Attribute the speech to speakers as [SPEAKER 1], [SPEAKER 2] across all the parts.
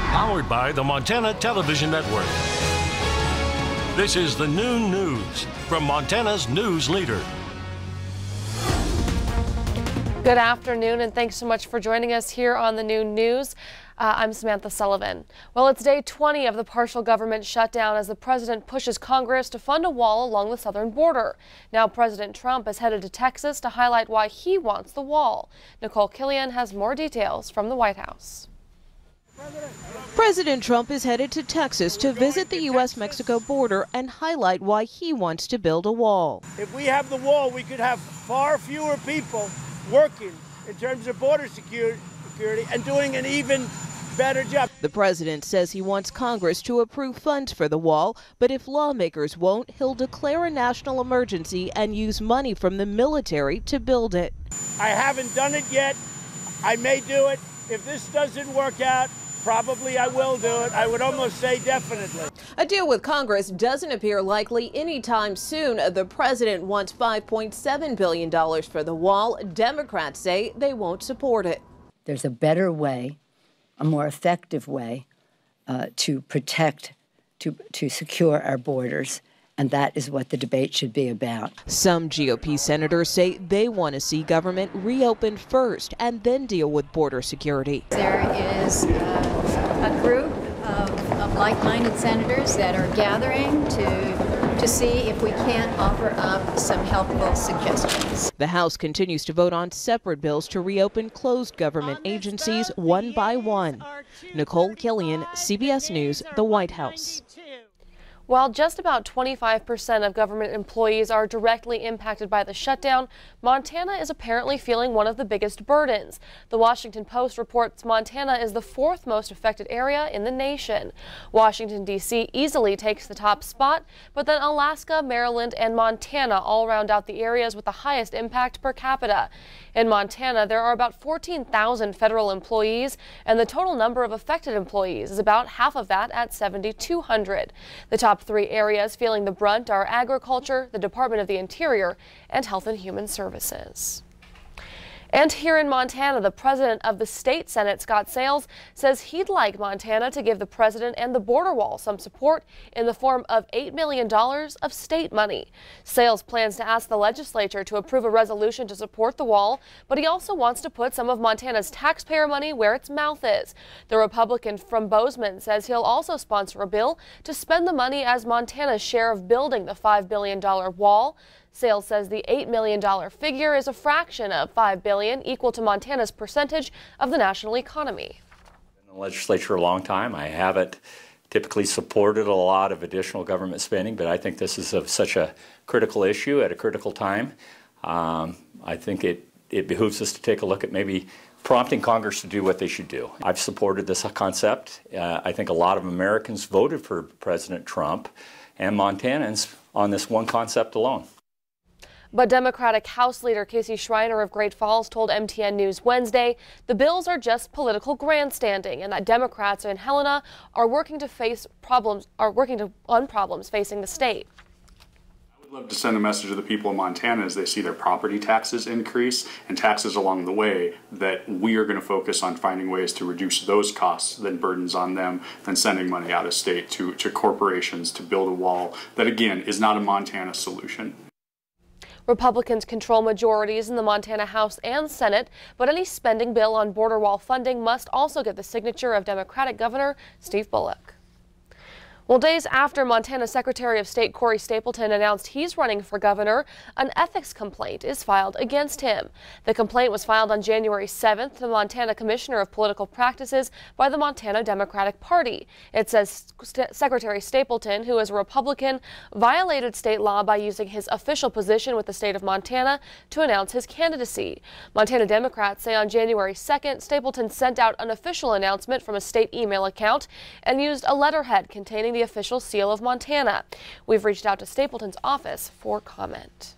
[SPEAKER 1] Powered by the Montana Television Network. This is the Noon News from Montana's news leader.
[SPEAKER 2] Good afternoon, and thanks so much for joining us here on the Noon News. I'm Samantha Sullivan. Well, it's day 20 of the partial government shutdown as the president pushes Congress to fund a wall along the southern border. Now, President Trump is headed to Texas to highlight why he wants the wall. Nicole Killian has more details from the White House.
[SPEAKER 3] President Trump is headed to Texas to visit the U.S.-Mexico border and highlight why he wants to build a wall.
[SPEAKER 4] If we have the wall, we could have far fewer people working in terms of border security and doing an even better job.
[SPEAKER 3] The president says he wants Congress to approve funds for the wall, but if lawmakers won't, he'll declare a national emergency and use money from the military to build it.
[SPEAKER 4] I haven't done it yet. I may do it. If this doesn't work out, probably I will do it. I would almost say definitely.
[SPEAKER 3] A deal with Congress doesn't appear likely anytime soon. The president wants $5.7 billion for the wall. Democrats say they won't support it.
[SPEAKER 5] There's a better way, a more effective way to protect, to secure our borders. And that is what the debate should be about.
[SPEAKER 3] Some GOP senators say they want to see government reopened first and then deal with border security.
[SPEAKER 6] There is a group of like-minded senators that are gathering to see if we can't offer up some helpful suggestions.
[SPEAKER 3] The House continues to vote on separate bills to reopen closed government agencies one by one. Nicole Killian, CBS News, the White House.
[SPEAKER 2] While just about 25% of government employees are directly impacted by the shutdown, Montana is apparently feeling one of the biggest burdens. The Washington Post reports Montana is the fourth most affected area in the nation. Washington, D.C. easily takes the top spot, but then Alaska, Maryland, and Montana all round out the areas with the highest impact per capita. In Montana, there are about 14,000 federal employees, and the total number of affected employees is about half of that at 7,200. The top three areas feeling the brunt are agriculture, the Department of the Interior, and Health and Human Services. And here in Montana, the president of the state Senate, Scott Sales, says he'd like Montana to give the president and the border wall some support in the form of $8 million of state money. Sales plans to ask the legislature to approve a resolution to support the wall, but he also wants to put some of Montana's taxpayer money where its mouth is. The Republican from Bozeman says he'll also sponsor a bill to spend the money as Montana's share of building the $5 billion wall. Sales says the $8 million figure is a fraction of $5 billion, equal to Montana's percentage of the national economy.
[SPEAKER 7] In the legislature a long time. I haven't typically supported a lot of additional government spending, but I think this is of such a critical issue at a critical time. I think it behooves us to take a look at maybe prompting Congress to do what they should do. I've supported this concept. I think a lot of Americans voted for President Trump and Montanans on this one concept alone.
[SPEAKER 2] But Democratic House Leader Casey Schreiner of Great Falls told MTN News Wednesday the bills are just political grandstanding and that Democrats in Helena are working on problems facing the state.
[SPEAKER 8] I would love to send a message to the people of Montana as they see their property taxes increase and taxes along the way that we are going to focus on finding ways to reduce those costs than burdens on them than sending money out of state to corporations to build a wall that, again, is not a Montana solution.
[SPEAKER 2] Republicans control majorities in the Montana House and Senate, but any spending bill on border wall funding must also get the signature of Democratic Governor Steve Bullock. Well, days after Montana Secretary of State Corey Stapleton announced he's running for governor, an ethics complaint is filed against him. The complaint was filed on January 7th to the Montana Commissioner of Political Practices by the Montana Democratic Party. It says Secretary Stapleton, who is a Republican, violated state law by using his official position with the state of Montana to announce his candidacy. Montana Democrats say on January 2nd, Stapleton sent out an official announcement from a state email account and used a letterhead containing the official seal of Montana. We've reached out to Stapleton's office for comment.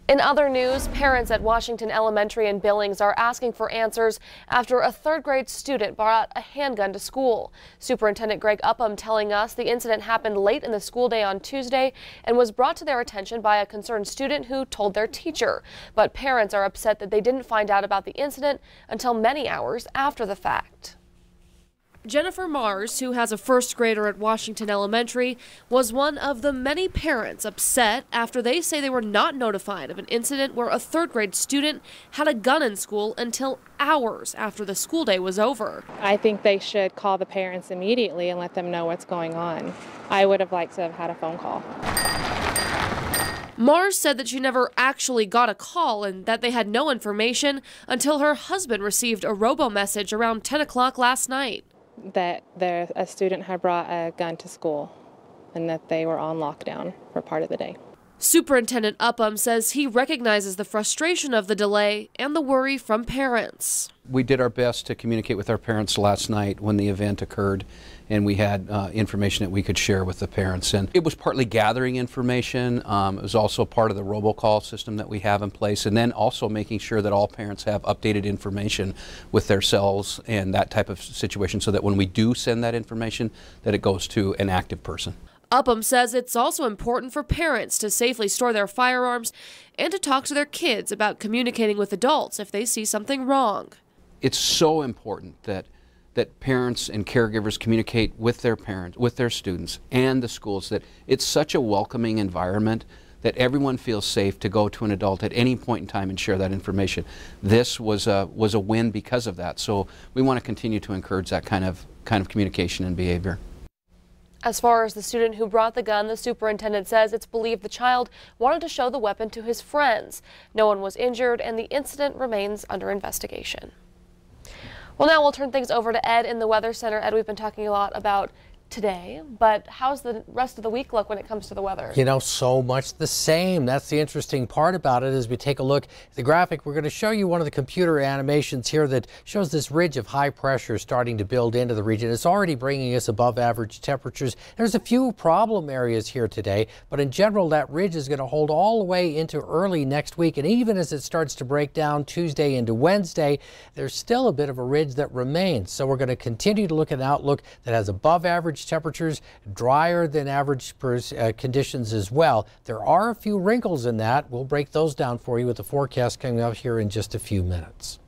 [SPEAKER 2] In other news, parents at Washington Elementary in Billings are asking for answers after a third-grade student brought a handgun to school. Superintendent Greg Upham telling us the incident happened late in the school day on Tuesday and was brought to their attention by a concerned student who told their teacher. But parents are upset that they didn't find out about the incident until many hours after the fact. Jennifer Mars, who has a first grader at Washington Elementary, was one of the many parents upset after they say they were not notified of an incident where a third grade student had a gun in school until hours after the school day was over.
[SPEAKER 9] I think they should call the parents immediately and let them know what's going on. I would have liked to have had a phone call.
[SPEAKER 2] Mars said that she never actually got a call and that they had no information until her husband received a robo-message around 10 o'clock last night.
[SPEAKER 9] That a student had brought a gun to school and that they were on lockdown for part of the day.
[SPEAKER 2] Superintendent Upham says he recognizes the frustration of the delay and the worry from parents.
[SPEAKER 10] We did our best to communicate with our parents last night when the event occurred, and we had information that we could share with the parents. And it was partly gathering information. It was also part of the robocall system that we have in place, and then also making sure that all parents have updated information with their cells and that type of situation, so that when we do send that information, that it goes to an active person.
[SPEAKER 2] Upham says it's also important for parents to safely store their firearms and to talk to their kids about communicating with adults if they see something wrong.
[SPEAKER 10] It's so important that parents and caregivers communicate with their parents, with their students and the schools, that it's such a welcoming environment that everyone feels safe to go to an adult at any point in time and share that information. This was a win because of that. So we want to continue to encourage that kind of communication and behavior.
[SPEAKER 2] As far as the student who brought the gun, the superintendent says it's believed the child wanted to show the weapon to his friends. No one was injured and the incident remains under investigation. Well, now we'll turn things over to Ed in the Weather Center. Ed, we've been talking a lot about today, but how's the rest of the week look when it comes to the weather?
[SPEAKER 11] You know, so much the same. That's the interesting part about it. As we take a look at the graphic, we're going to show you one of the computer animations here that shows this ridge of high pressure starting to build into the region. It's already bringing us above average temperatures. There's a few problem areas here today, but in general, that ridge is going to hold all the way into early next week. And even as it starts to break down Tuesday into Wednesday, there's still a bit of a ridge that remains. So we're going to continue to look at an outlook that has above average temperatures, drier than average conditions as well. There are a few wrinkles in that. We'll break those down for you with the forecast coming up here in just a few minutes.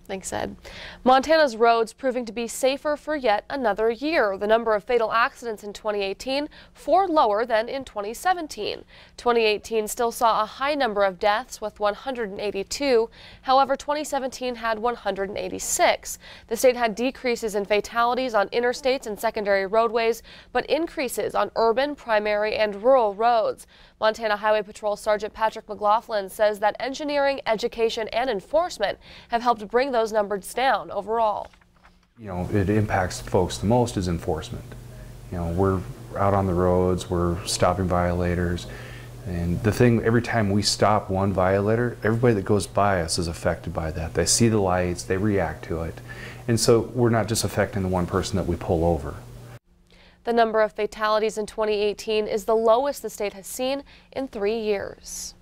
[SPEAKER 2] Thanks, Ed. Montana's roads proving to be safer for yet another year. The number of fatal accidents in 2018, 4 lower than in 2017. 2018 still saw a high number of deaths with 182. However, 2017 had 186. The state had decreases in fatalities on interstates and secondary roadways, but increases on urban, primary, and rural roads. Montana Highway Patrol Sergeant Patrick McLaughlin says that engineering, education, and enforcement have helped bring those numbers down overall.
[SPEAKER 12] You know, it impacts folks the most is enforcement. You know, we're out on the roads, we're stopping violators, and the thing, every time we stop one violator, everybody that goes by us is affected by that. They see the lights, they react to it, and so we're not just affecting the one person that we pull over.
[SPEAKER 2] The number of fatalities in 2018 is the lowest the state has seen in 3 years.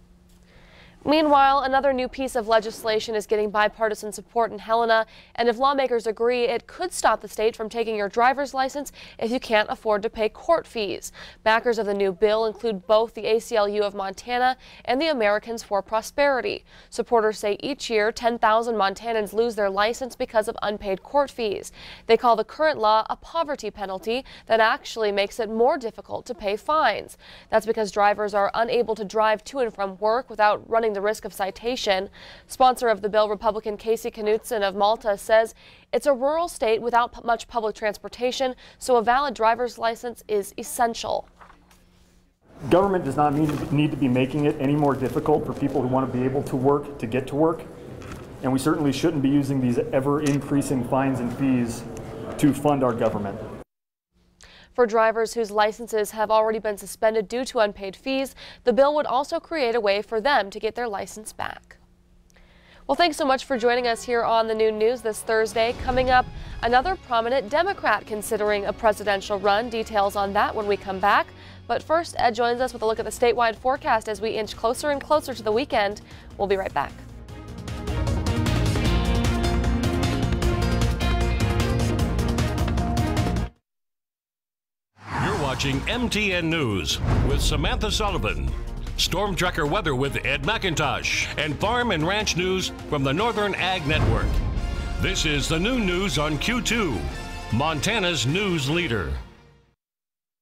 [SPEAKER 2] Meanwhile, another new piece of legislation is getting bipartisan support in Helena, and if lawmakers agree, it could stop the state from taking your driver's license if you can't afford to pay court fees. Backers of the new bill include both the ACLU of Montana and the Americans for Prosperity. Supporters say each year 10,000 Montanans lose their license because of unpaid court fees. They call the current law a poverty penalty that actually makes it more difficult to pay fines. That's because drivers are unable to drive to and from work without running the risk of citation. Sponsor of the bill, Republican Casey Knutson of Malta, says it's a rural state without much public transportation, so a valid driver's license is essential.
[SPEAKER 13] Government does not need to be making it any more difficult for people who want to be able to work to get to work, and we certainly shouldn't be using these ever-increasing fines and fees to fund our government.
[SPEAKER 2] For drivers whose licenses have already been suspended due to unpaid fees, the bill would also create a way for them to get their license back. Well, thanks so much for joining us here on the Noon News this Thursday. Coming up, another prominent Democrat considering a presidential run. Details on that when we come back. But first, Ed joins us with a look at the statewide forecast as we inch closer and closer to the weekend. We'll be right back.
[SPEAKER 1] Watching MTN News with Samantha Sullivan, Storm Tracker weather with Ed McIntosh, and Farm and Ranch News from the Northern Ag Network. This is the Noon News on Q2. Montana's news leader.